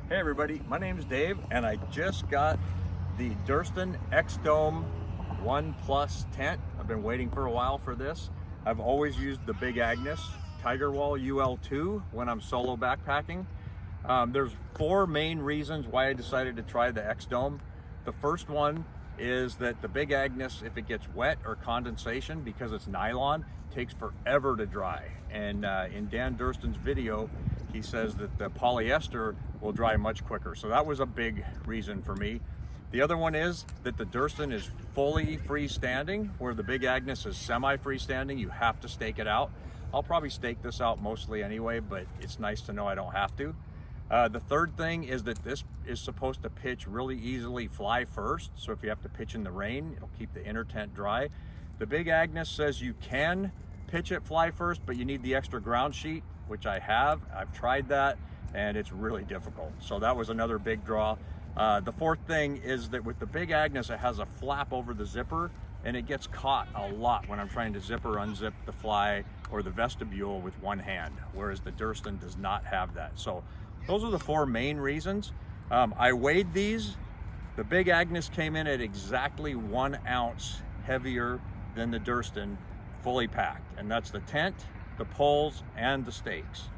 Hey everybody, my name is Dave and I just got the Durston X Dome 1 Plus tent. I've been waiting for a while for this. I've always used the Big Agnes Tigerwall UL when I'm solo backpacking. There's 4 main reasons why I decided to try the X Dome. The first one is that the Big Agnes, if it gets wet or condensation, because it's nylon, takes forever to dry. And in Dan Durston's video, he says that the polyester will dry much quicker. So that was a big reason for me. The other one is that the Durston is fully freestanding, where the Big Agnes is semi-freestanding. You have to stake it out. I'll probably stake this out mostly anyway, but it's nice to know I don't have to. The third thing is that this is supposed to pitch really easily fly first. So if you have to pitch in the rain, it'll keep the inner tent dry. The Big Agnes says you can pitch it fly first, but you need the extra ground sheet, which I have. I've tried that and it's really difficult. So that was another big draw. The fourth thing is that with the Big Agnes, it has a flap over the zipper and it gets caught a lot when I'm trying to zip or unzip the fly or the vestibule with one hand, whereas the Durston does not have that. So those are the 4 main reasons. I weighed these. The Big Agnes came in at exactly 1 ounce heavier than the Durston, fully packed. And that's the tent, the poles, and the stakes.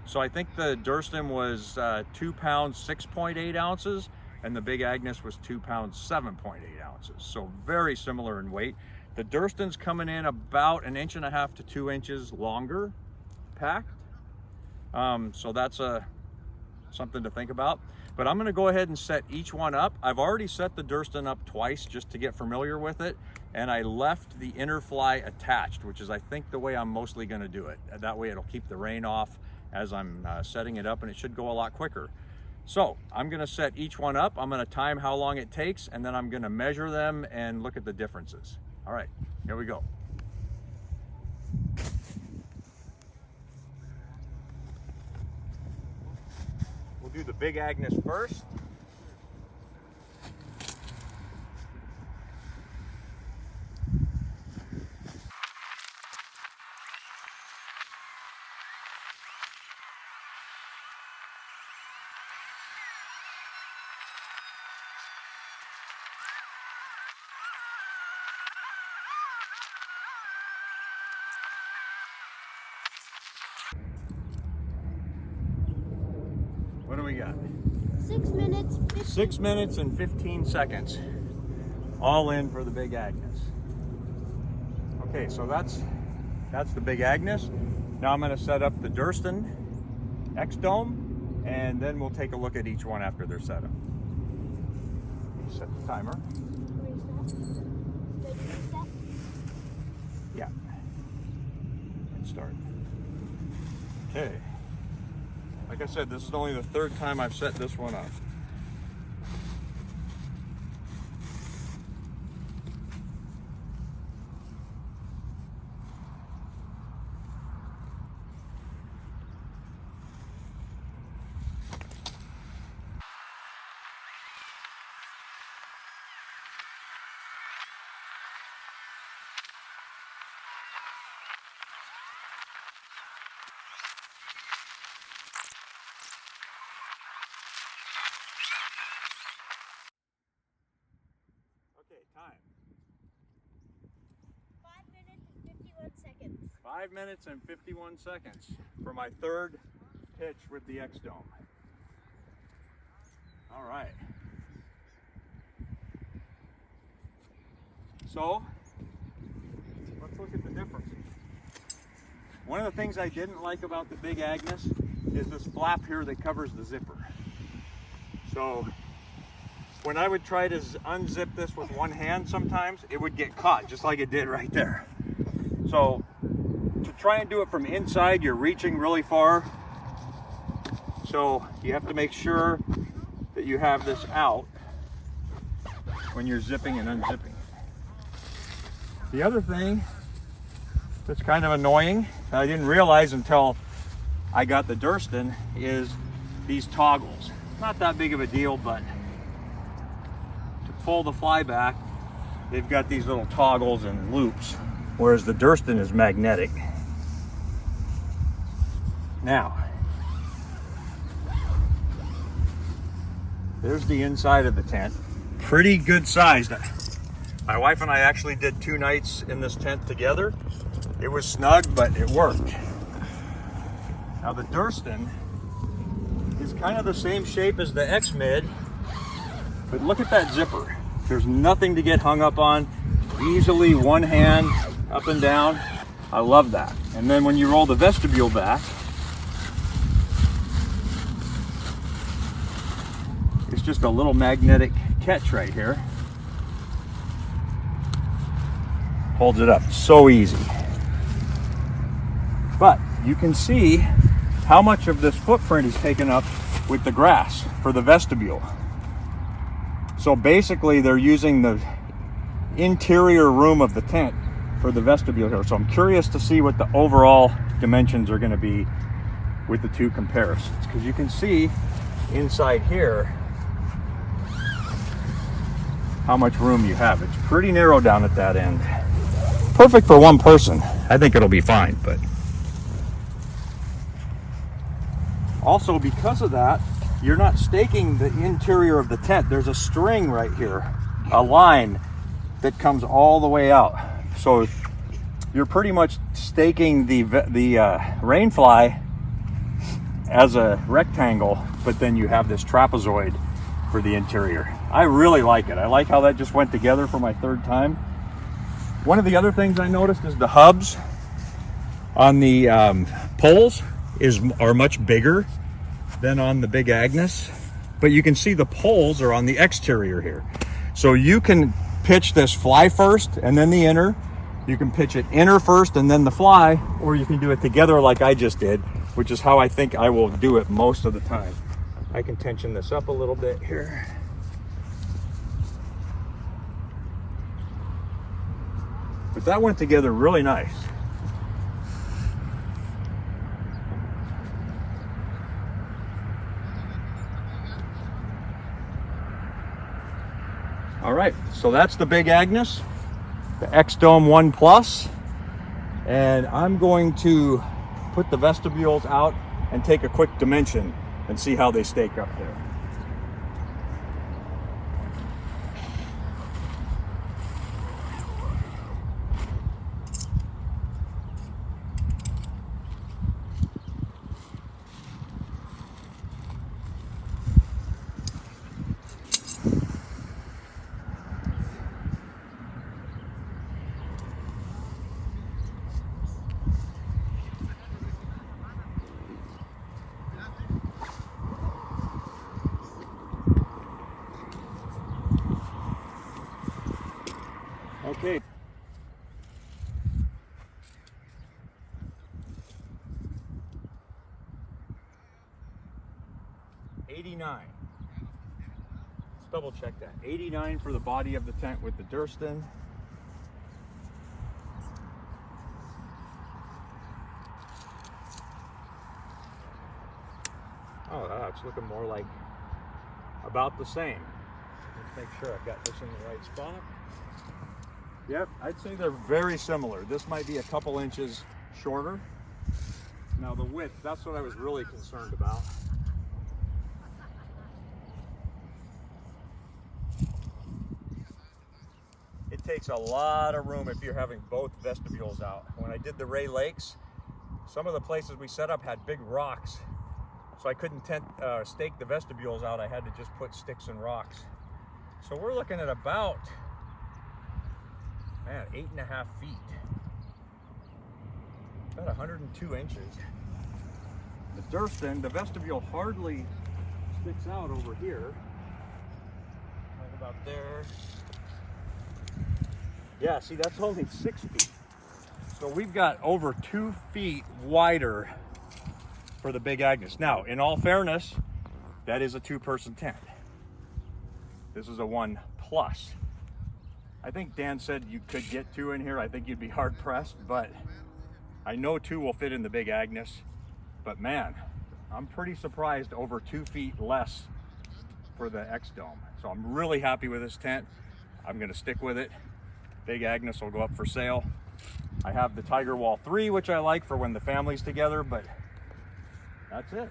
So I think the Durston was 2 pounds, 6.8 ounces, and the Big Agnes was 2 pounds, 7.8 ounces. So very similar in weight. The Durston's coming in about 1.5 inches to 2 inches longer packed. So that's something to think about. But I'm gonna go ahead and set each one up. I've already set the Durston up twice just to get familiar with it, and I left the inner fly attached, which is I think the way I'm mostly gonna do it. That way it'll keep the rain off as I'm setting it up, and it should go a lot quicker. So I'm gonna set each one up. I'm gonna time how long it takes, and then I'm gonna measure them and look at the differences. All right, here we go. We'll do the Big Agnes first. What do we got? 6 minutes. 6 minutes and 15 seconds. All in for the Big Agnes. Okay, so that's the Big Agnes. Now I'm going to set up the Durston X Dome, and then we'll take a look at each one after they're set up. Set the timer. Yeah. And start. Okay. Like I said, this is only the 3rd time I've set this one up. Okay, time. 5 minutes and 51 seconds. 5 minutes and 51 seconds for my 3rd pitch with the X Dome. All right. So, let's look at the differences. One of the things I didn't like about the Big Agnes is this flap here that covers the zipper. So, when I would try to unzip this with one hand sometimes, it would get caught, just like it did right there. So to try and do it from inside, you're reaching really far. So you have to make sure that you have this out when you're zipping and unzipping. The other thing that's kind of annoying, that I didn't realize until I got the Durston, is these toggles. Not that big of a deal, but pull the fly back, they've got these little toggles and loops, whereas the Durston is magnetic. Now, There's the inside of the tent. Pretty good sized. My wife and I actually did 2 nights in this tent together. It was snug, but it worked. Now the Durston is kind of the same shape as the X Mid, but look at that zipper. There's nothing to get hung up on. Easily one hand up and down. I love that. And then when you roll the vestibule back, it's just a little magnetic catch right here. Holds it up so easy. But you can see how much of this footprint is taken up with the grass for the vestibule. So basically they're using the interior room of the tent for the vestibule here. So I'm curious to see what the overall dimensions are going to be with the 2 comparisons, because you can see inside here how much room you have. It's pretty narrow down at that end. Perfect for 1 person. I think it'll be fine, but also because of that, you're not staking the interior of the tent. There's a string right here, a line that comes all the way out. So you're pretty much staking the rainfly as a rectangle, but then you have this trapezoid for the interior. I really like it. I like how that just went together for my 3rd time. One of the other things I noticed is the hubs on the poles are much bigger than on the Big Agnes, but you can see the poles are on the exterior here. So you can pitch this fly first and then the inner. You can pitch it inner first and then the fly, or you can do it together like I just did, which is how I think I will do it most of the time. I can tension this up a little bit here. But that went together really nice. All right, so that's the Big Agnes, the X Dome 1 Plus, and I'm going to put the vestibules out and take a quick dimension and see how they stake up there. Okay. $89. Let's double check that. $89 for the body of the tent with the Durston. Oh, it's looking more like about the same. Let's make sure I've got this in the right spot. Yep, I'd say they're very similar. This might be a couple inches shorter. Now the width, that's what I was really concerned about. It takes a lot of room if you're having both vestibules out. When I did the Ray Lakes, some of the places we set up had big rocks, so I couldn't stake the vestibules out. I had to just put sticks and rocks. So we're looking at about, man, 8.5 feet. About 102 inches. The Durston, the vestibule hardly sticks out over here. Right about there. Yeah, see, that's only 6 feet. So we've got over 2 feet wider for the Big Agnes. Now, in all fairness, that is a 2-person tent. This is a 1 plus. I think Dan said you could get 2 in here. I think you'd be hard pressed, but I know 2 will fit in the Big Agnes. But man, I'm pretty surprised over 2 feet less for the X Dome. So I'm really happy with this tent. I'm gonna stick with it. Big Agnes will go up for sale. I have the Tigerwall 3, which I like for when the family's together, but that's it.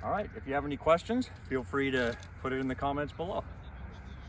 All right, if you have any questions, feel free to put it in the comments below.